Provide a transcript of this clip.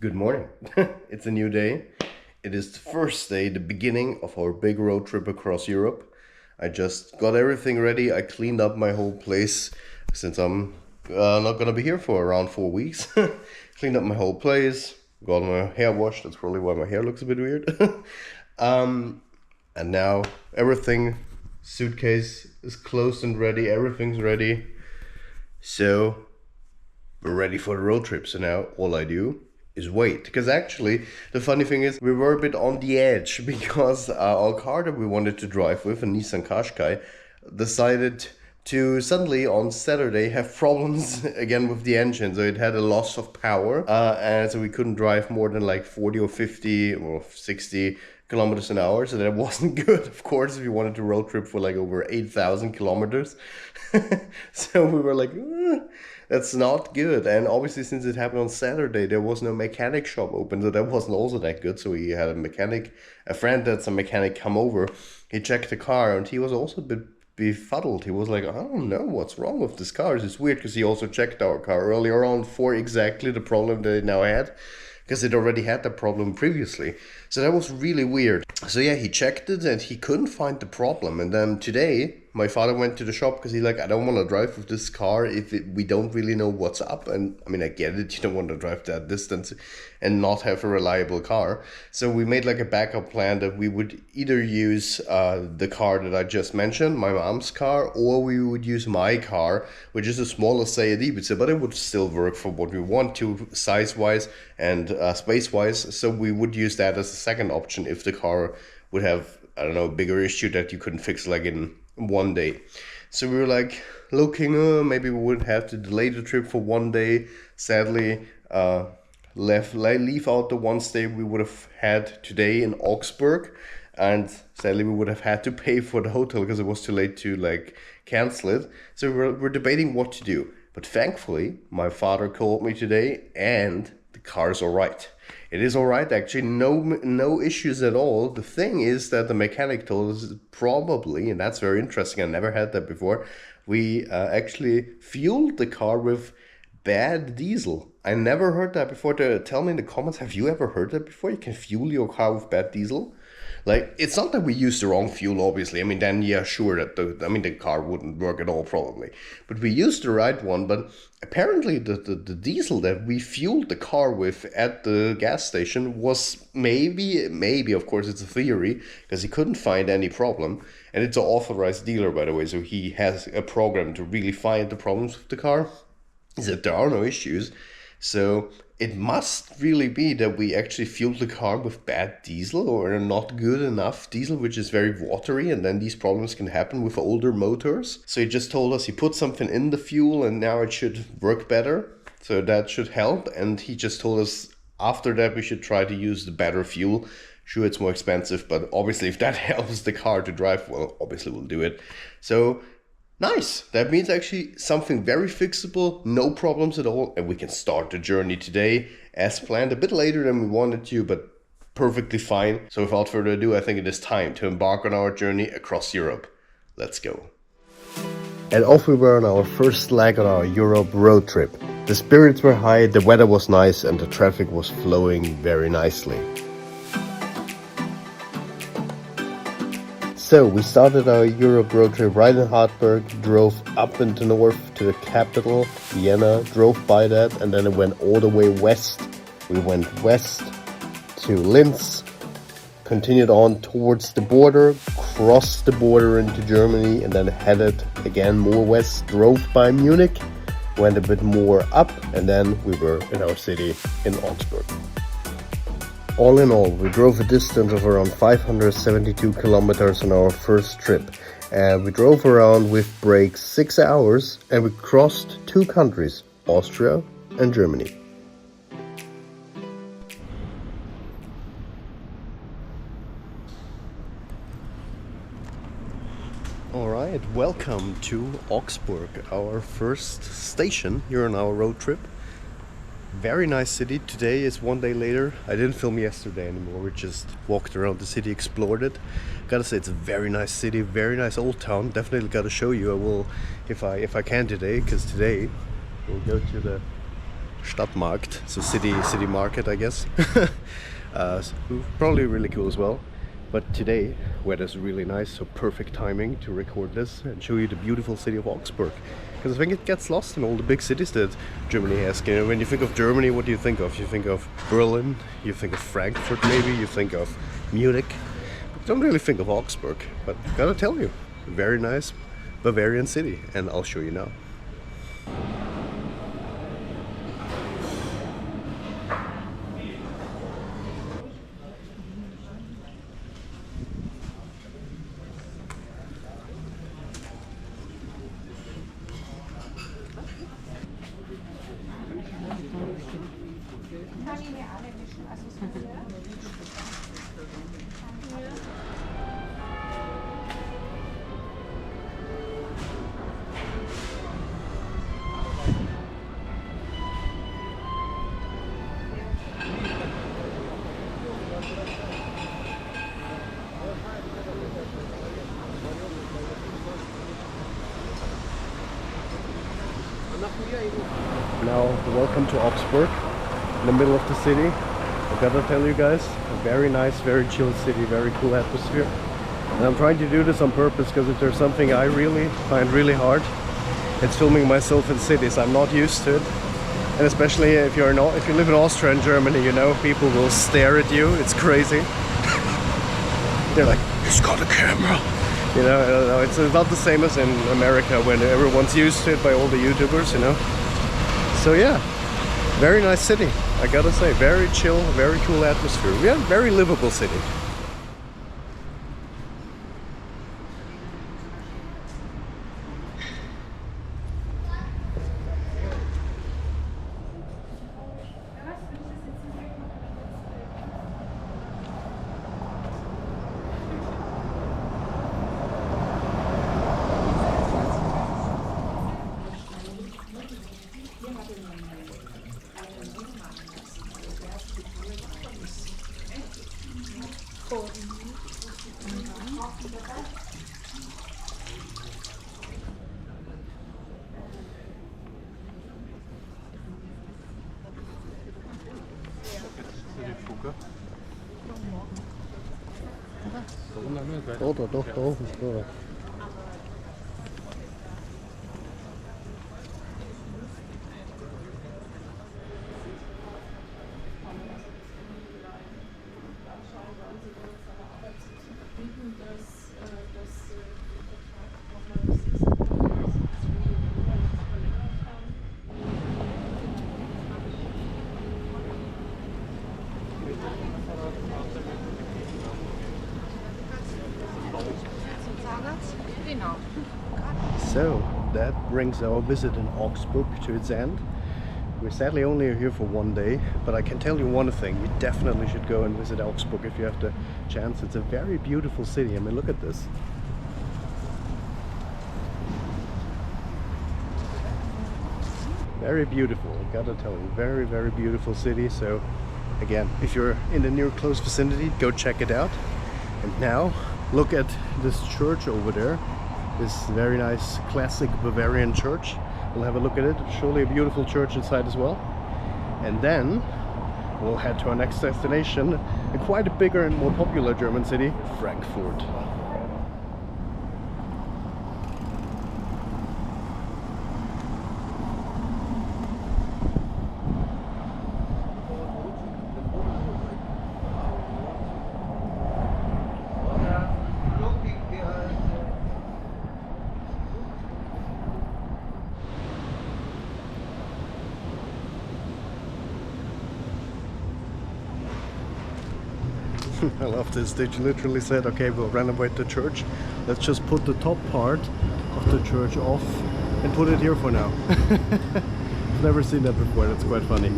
Good morning. It's a new day. It is the first day, the beginning of our big road trip across Europe. I just got everything ready. I cleaned up my whole place since I'm not gonna be here for around 4 weeks. Cleaned up my whole place, got my hair washed. That's probably why my hair looks a bit weird. um, and now everything, suitcase is closed and ready. Everything's ready. So we're ready for the road trip. So now all I do is wait. Because actually, the funny thing is, we were a bit on the edge because our car that we wanted to drive with, a Nissan Qashqai, decided to suddenly on Saturday have problems again with the engine. So it had a loss of power, and so we couldn't drive more than like 40 or 50 or 60 kilometers an hour. So that wasn't good, of course, if you wanted to road trip for like over 8,000 kilometers. So we were like, that's not good. And obviously, since it happened on Saturday, there was no mechanic shop open, so that wasn't also that good. So we had a friend that's a mechanic, come over. He checked the car, and he was also a bit befuddled. He was like, I don't know what's wrong with this car. It's weird because he also checked our car earlier on for exactly the problem that it now had, because it already had that problem previously. So that was really weird. So yeah, he checked it and he couldn't find the problem. And then today, my father went to the shop because he like, I don't want to drive with this car if we don't really know what's up. And I mean, I get it, you don't want to drive that distance and not have a reliable car. So we made like a backup plan that we would either use the car that I just mentioned, my mom's car, or we would use my car, which is a smaller Seat Ibiza, but it would still work for what we want to, size-wise and space-wise. So we would use that as a second option if the car would have, I don't know, a bigger issue that you couldn't fix like in one day. So we were like looking, maybe we would have to delay the trip for one day. Sadly, leave out the one stay we would have had today in Augsburg, and sadly we would have had to pay for the hotel because it was too late to like cancel it. So we're debating what to do. But thankfully, my father called me today, and the car's all right. It is all right, actually, no issues at all. The thing is that the mechanic told us probably, and that's very interesting, I never had that before, we actually fueled the car with bad diesel. I never heard that before. Tell me in the comments, have you ever heard that before? You can fuel your car with bad diesel? Like, it's not that we used the wrong fuel, obviously. I mean, then yeah, sure, that the car wouldn't work at all, probably. But we used the right one. But apparently, the diesel that we fueled the car with at the gas station was maybe, of course, it's a theory, because he couldn't find any problem. And it's an authorized dealer, by the way, so he has a program to really find the problems with the car. He said there are no issues. So it must really be that we actually fueled the car with bad diesel or not good enough diesel, which is very watery, and then these problems can happen with older motors. So he just told us he put something in the fuel and now it should work better. So that should help. And he just told us after that we should try to use the better fuel. Sure, it's more expensive, but obviously if that helps the car to drive, well, obviously we'll do it. So nice. That means actually something very fixable, no problems at all, and we can start the journey today as planned, a bit later than we wanted to, but perfectly fine. So without further ado, I think it is time to embark on our journey across Europe. Let's go. And off we were on our first leg on our Europe road trip. The spirits were high, the weather was nice, and the traffic was flowing very nicely. So we started our Europe road trip right in Augsburg, drove up into north to the capital, Vienna, drove by that, and then it went all the way west. We went west to Linz, continued on towards the border, crossed the border into Germany, and then headed again more west, drove by Munich, went a bit more up, and then we were in our city in Augsburg. All in all, we drove a distance of around 572 kilometers on our first trip. And we drove around with breaks 6 hours, and we crossed 2 countries, Austria and Germany. Alright, welcome to Augsburg, our first station here on our road trip. Very nice city. Today is one day later. I didn't film yesterday anymore. We just walked around the city, explored it. Gotta say, it's a very nice city, very nice old town. Definitely gotta show you. I will, if I can today, because today we'll go to the Stadtmarkt, so city market, I guess. Probably really cool as well. But today, weather's really nice, so perfect timing to record this and show you the beautiful city of Augsburg. Because I think it gets lost in all the big cities that Germany has. You know, when you think of Germany, what do you think of? You think of Berlin, you think of Frankfurt maybe, you think of Munich. But you don't really think of Augsburg. But I gotta tell you, very nice Bavarian city, and I'll show you now. Now, welcome to Augsburg, in the middle of the city. I gotta tell you guys, a very nice, very chill city, very cool atmosphere. And I'm trying to do this on purpose because if there's something I really find really hard, it's filming myself in cities. I'm not used to it. And especially if you live in Austria and Germany, you know, people will stare at you. It's crazy. They're like, he's got a camera. You know, it's not the same as in America when everyone's used to it by all the YouTubers, you know. So yeah, very nice city, I gotta say. Very chill, very cool atmosphere. Yeah, very livable city. Doch. So that brings our visit in Augsburg to its end. We're sadly only here for one day, but I can tell you one thing, you definitely should go and visit Augsburg if you have the chance. It's a very beautiful city. I mean, look at this. Very beautiful, I gotta tell you, very, very beautiful city. So again, if you're in the near close vicinity, go check it out. And now, look at this church over there. This very nice classic Bavarian church. We'll have a look at it. Surely a beautiful church inside as well. And then we'll head to our next destination, a quite a bigger and more popular German city, Frankfurt. I love this. They literally said, okay, we'll renovate the church. Let's just put the top part of the church off and put it here for now. I've never seen that before. That's quite funny.